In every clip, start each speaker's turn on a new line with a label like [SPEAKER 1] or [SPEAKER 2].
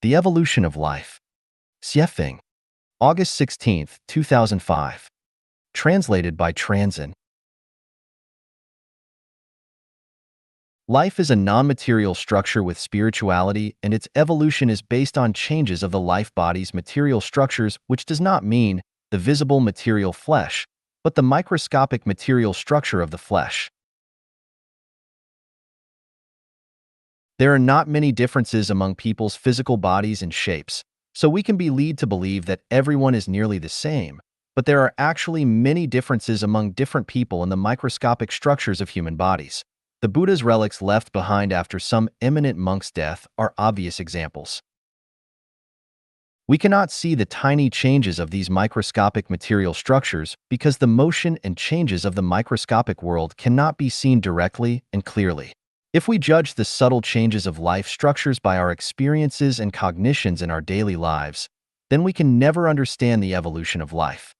[SPEAKER 1] The Evolution of Life. Xiefeng, August 16, 2005. Translated by Transin. Life is a non-material structure with spirituality, and its evolution is based on changes of the life body's material structures, which does not mean the visible material flesh, but the microscopic material structure of the flesh. There are not many differences among people's physical bodies and shapes, so we can be led to believe that everyone is nearly the same, but there are actually many differences among different people in the microscopic structures of human bodies. The Buddha's relics left behind after some eminent monk's death are obvious examples. We cannot see the tiny changes of these microscopic material structures because the motion and changes of the microscopic world cannot be seen directly and clearly. If we judge the subtle changes of life structures by our experiences and cognitions in our daily lives, then we can never understand the evolution of life.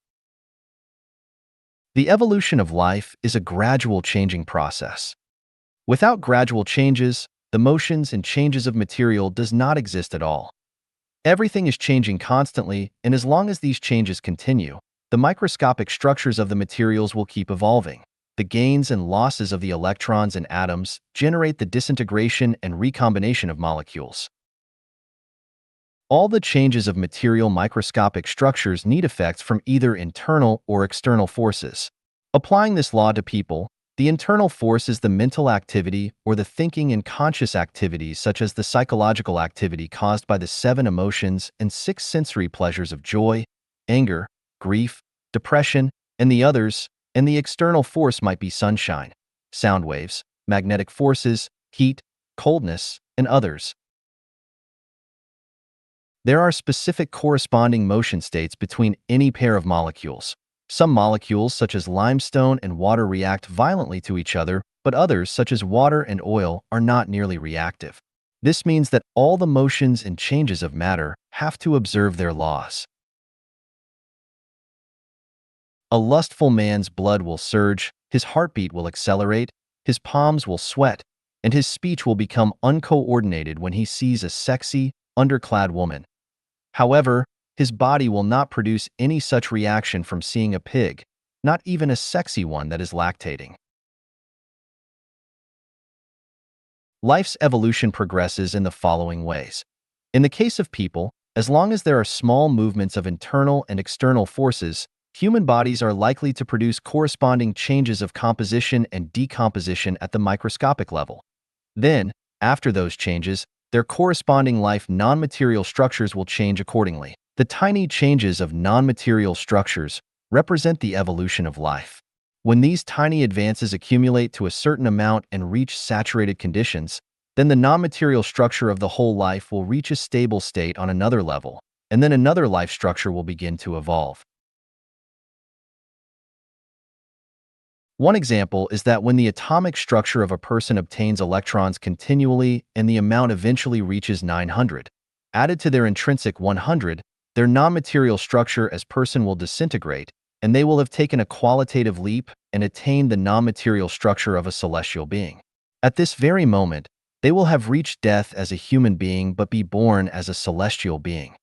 [SPEAKER 1] The evolution of life is a gradual changing process. Without gradual changes, the motions and changes of material does not exist at all. Everything is changing constantly, and as long as these changes continue, the microscopic structures of the materials will keep evolving. The gains and losses of the electrons and atoms generate the disintegration and recombination of molecules. All the changes of material microscopic structures need effects from either internal or external forces. Applying this law to people, the internal force is the mental activity or the thinking and conscious activities such as the psychological activity caused by the 7 emotions and 6 sensory pleasures of joy, anger, grief, depression, and the others, and the external force might be sunshine, sound waves, magnetic forces, heat, coldness, and others. There are specific corresponding motion states between any pair of molecules. Some molecules, such as limestone and water, react violently to each other, but others, such as water and oil, are not nearly reactive. This means that all the motions and changes of matter have to observe their laws. A lustful man's blood will surge, his heartbeat will accelerate, his palms will sweat, and his speech will become uncoordinated when he sees a sexy, underclad woman. However, his body will not produce any such reaction from seeing a pig, not even a sexy one that is lactating. Life's evolution progresses in the following ways. In the case of people, as long as there are small movements of internal and external forces, human bodies are likely to produce corresponding changes of composition and decomposition at the microscopic level. Then, after those changes, their corresponding life non-material structures will change accordingly. The tiny changes of non-material structures represent the evolution of life. When these tiny advances accumulate to a certain amount and reach saturated conditions, then the non-material structure of the whole life will reach a stable state on another level, and then another life structure will begin to evolve. One example is that when the atomic structure of a person obtains electrons continually and the amount eventually reaches 900, added to their intrinsic 100, their non-material structure as person will disintegrate, and they will have taken a qualitative leap and attained the non-material structure of a celestial being. At this very moment, they will have reached death as a human being but be born as a celestial being.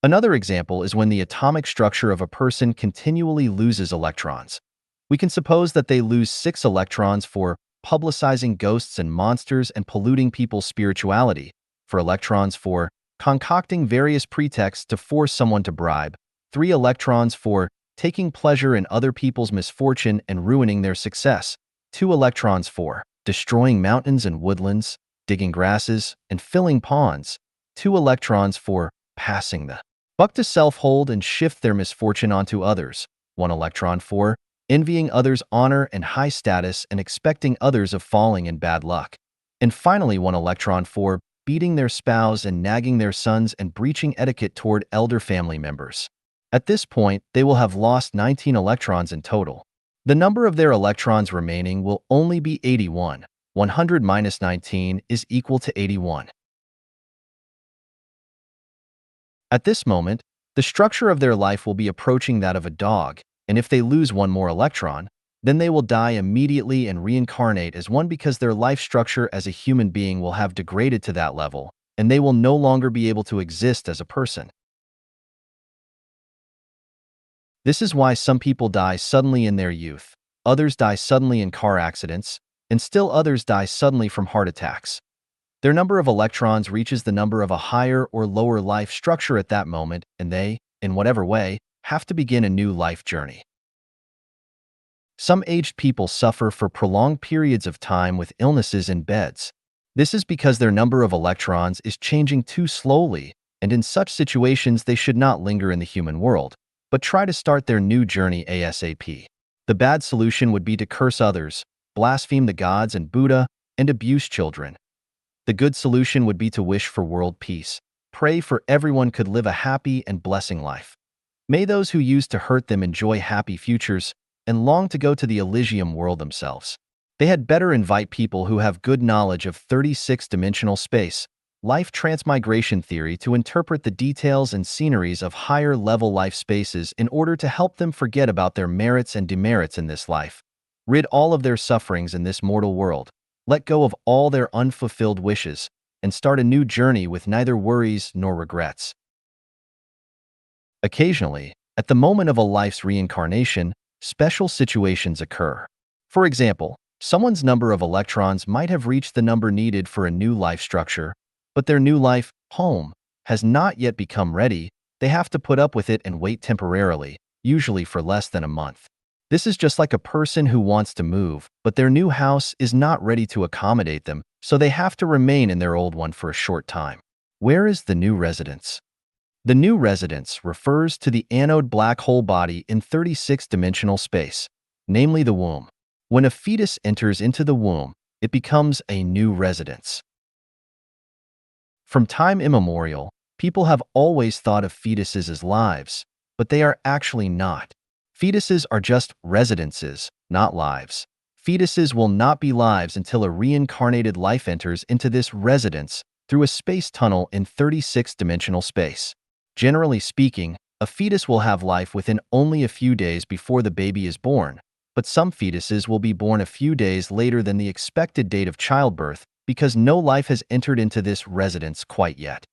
[SPEAKER 1] Another example is when the atomic structure of a person continually loses electrons. We can suppose that they lose 6 electrons for publicizing ghosts and monsters and polluting people's spirituality, for electrons for concocting various pretexts to force someone to bribe, 3 electrons for taking pleasure in other people's misfortune and ruining their success, 2 electrons for destroying mountains and woodlands, digging grasses, and filling ponds, 2 electrons for passing the buck to self-hold and shift their misfortune onto others, 1 electron for envying others' honor and high status and expecting others of falling in bad luck, and finally 1 electron for beating their spouse and nagging their sons and breaching etiquette toward elder family members. At this point, they will have lost 19 electrons in total. The number of their electrons remaining will only be 81. 100 minus 19 is equal to 81. At this moment, the structure of their life will be approaching that of a dog, and if they lose 1 more electron, Then they will die immediately and reincarnate as one because their life structure as a human being will have degraded to that level, and they will no longer be able to exist as a person. This is why some people die suddenly in their youth, others die suddenly in car accidents, and still others die suddenly from heart attacks. Their number of electrons reaches the number of a higher or lower life structure at that moment, and they, in whatever way, have to begin a new life journey. Some aged people suffer for prolonged periods of time with illnesses in beds. This is because their number of electrons is changing too slowly, and in such situations they should not linger in the human world, but try to start their new journey ASAP. The bad solution would be to curse others, blaspheme the gods and Buddha, and abuse children. The good solution would be to wish for world peace, pray for everyone could live a happy and blessing life. May those who used to hurt them enjoy happy futures and long to go to the Elysium world themselves. They had better invite people who have good knowledge of 36-dimensional space, life transmigration theory to interpret the details and sceneries of higher-level life spaces in order to help them forget about their merits and demerits in this life, rid all of their sufferings in this mortal world, let go of all their unfulfilled wishes, and start a new journey with neither worries nor regrets. Occasionally, at the moment of a life's reincarnation, special situations occur. For example, someone's number of electrons might have reached the number needed for a new life structure, but their new life, home, has not yet become ready. They have to put up with it and wait temporarily, usually for less than a month. This is just like a person who wants to move, but their new house is not ready to accommodate them, so they have to remain in their old one for a short time. Where is the new residence? The new residence refers to the anode black hole body in 36-dimensional space, namely the womb. When a fetus enters into the womb, it becomes a new residence. From time immemorial, people have always thought of fetuses as lives, but they are actually not. Fetuses are just residences, not lives. Fetuses will not be lives until a reincarnated life enters into this residence through a space tunnel in 36-dimensional space. Generally speaking, a fetus will have life within only a few days before the baby is born, but some fetuses will be born a few days later than the expected date of childbirth because no life has entered into this residence quite yet.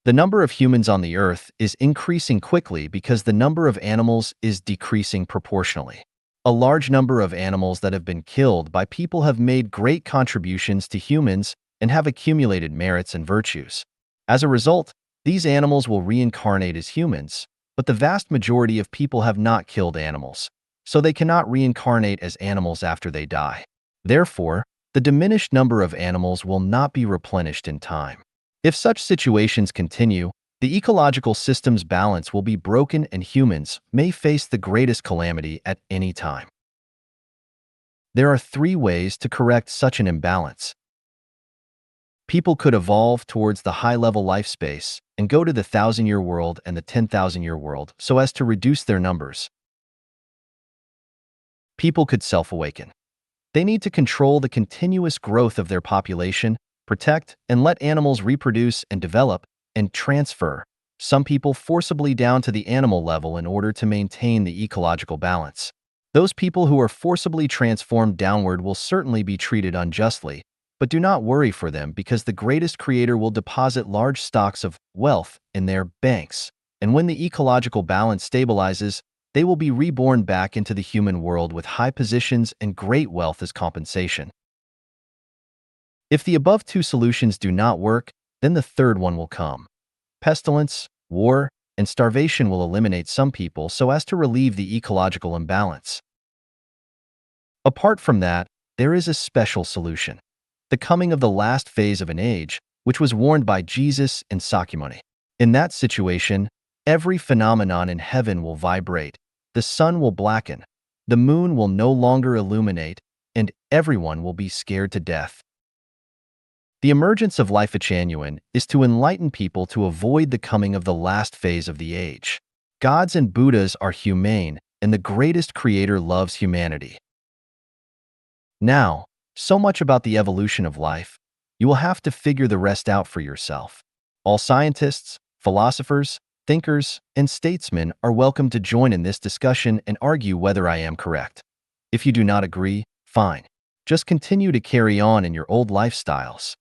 [SPEAKER 1] The number of humans on the Earth is increasing quickly because the number of animals is decreasing proportionally. A large number of animals that have been killed by people have made great contributions to humans and have accumulated merits and virtues. As a result, these animals will reincarnate as humans, but the vast majority of people have not killed animals, so they cannot reincarnate as animals after they die. Therefore, the diminished number of animals will not be replenished in time. If such situations continue, the ecological system's balance will be broken and humans may face the greatest calamity at any time. There are 3 ways to correct such an imbalance. People could evolve towards the high-level life space and go to the 1,000-year world and the 10,000-year world so as to reduce their numbers. People could self-awaken. They need to control the continuous growth of their population, protect and let animals reproduce and develop, and transfer some people forcibly down to the animal level in order to maintain the ecological balance. Those people who are forcibly transformed downward will certainly be treated unjustly, but do not worry for them because the greatest creator will deposit large stocks of wealth in their banks, and when the ecological balance stabilizes, they will be reborn back into the human world with high positions and great wealth as compensation. If the above 2 solutions do not work, then the third one will come. Pestilence, war, and starvation will eliminate some people so as to relieve the ecological imbalance. Apart from that, there is a special solution: the coming of the last phase of an age, which was warned by Jesus and Sakyamuni. In that situation, every phenomenon in heaven will vibrate, the sun will blacken, the moon will no longer illuminate, and everyone will be scared to death. The emergence of Life Genuine is to enlighten people to avoid the coming of the last phase of the age. Gods and Buddhas are humane, and the greatest creator loves humanity. Now, so much about the evolution of life. You will have to figure the rest out for yourself. All scientists, philosophers, Thinkers and statesmen are welcome to join in this discussion and argue whether I am correct. If you do not agree, fine. Just continue to carry on in your old lifestyles.